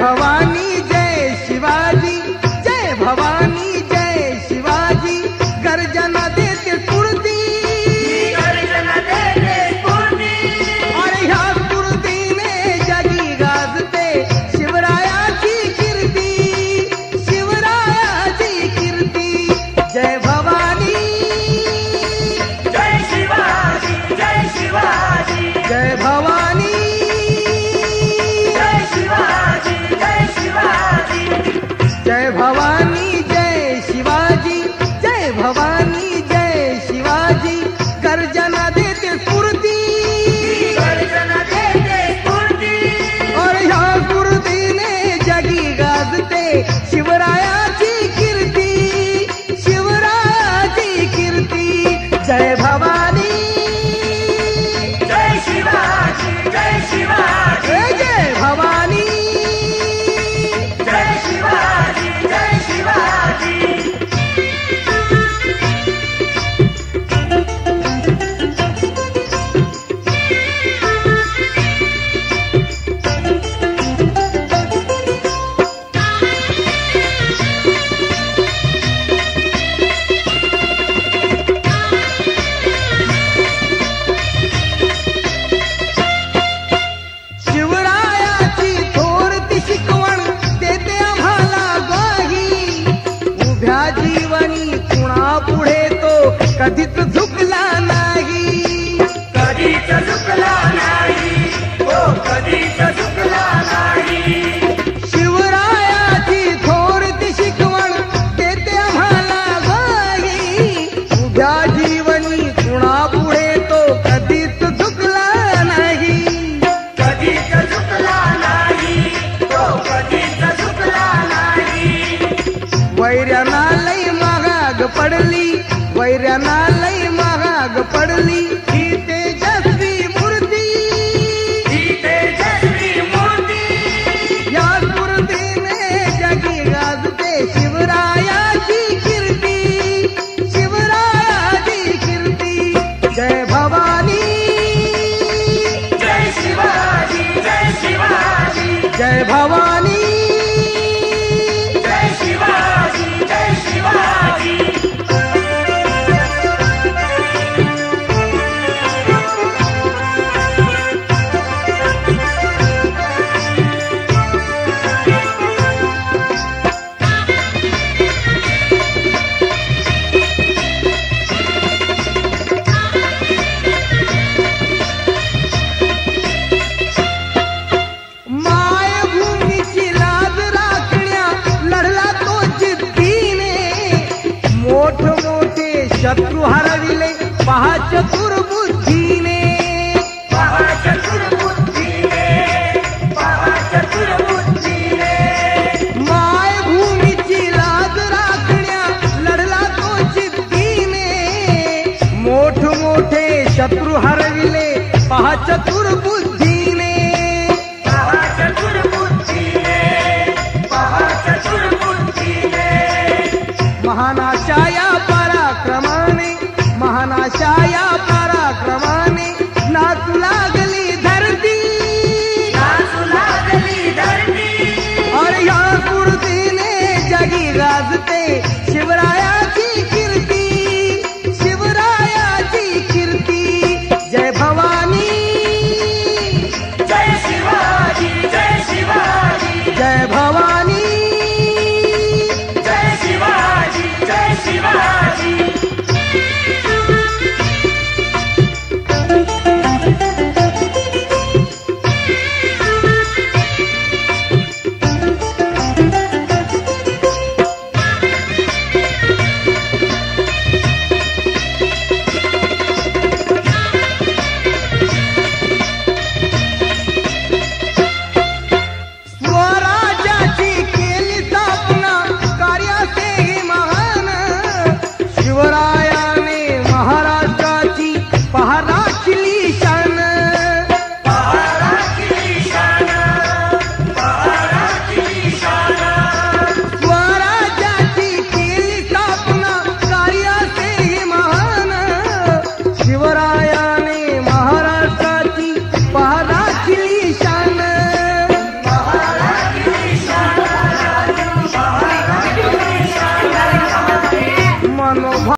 भवानी जय शिवाजी, जय भवानी जय शिवाजी, गर्जना देते स्फूर्ती, गर्जना देते स्फूर्ती, अरे ह्या स्फूर्तीने जगी गाजते शिवरायाची कीर्ती, शिवरायाची कीर्ती. जय भवानी जय शिवाजी, जय शिवाजी, जय भवानी जय शिवाजी, जय शिवाजी, जय भवानी जय शिवाजी, जय भवानी जय शिवाजी, गर्जना देते स्फूर्ती, गर्जना देते स्फूर्ती, और ह्या स्फूर्तीने जगी गाजते शिवरायाची कीर्ती, शिवरायाची कीर्ती. जय भवानी जय शिवाजी, जय शिवाजी, जय भवानी जय शिवाजी, जय शिवाजी. शिवरायाची थोरती शिकवण देते आम्हाला ग्वाही, उभ्या जीवनी कुणापुढे तो कधीच झुकला नाही, कधीच झुकला नाही, हो कधीच झुकला नाही. शिवरायाची थोरती शिकवण देते आम्हाला ग्वाही, उभ्या जीवनी कुणापुढे तो कधीच झुकला नाही. कधीच झुकला नाही, तो कधीच झुकला नाही. वैऱ्यांना लई महाग पडली, वैऱ्यांना लई महाग पडली ही तेजस्वी मूर्ती, ही तेजस्वी मूर्ती, या मूर्तीने जगी गाजते शिवरायाची कीर्ती, शिवरायाची कीर्ती. जय भवानी जय शिवाजी, जय शिवाजी, जय भवानी जय शिवाजी, जय शिवाजी. मायभूमीची लाज राखण्या लढला तो जिद्दीने, मोठमोठे शत्रू हरविले पहा चतुर्बुद्धीने, पहा चतुर्बुद्धीने, पहा चतुर्बुद्धीने, मायभूमीची लाज राखण्या लढला तो जिद्दीने, मोठमोठे शत्रू हरविले पहा चतुर्बुद्धीने. पहा चतुर्बुद्धीने, पहा चतुर्बुद्धीने. महानाथ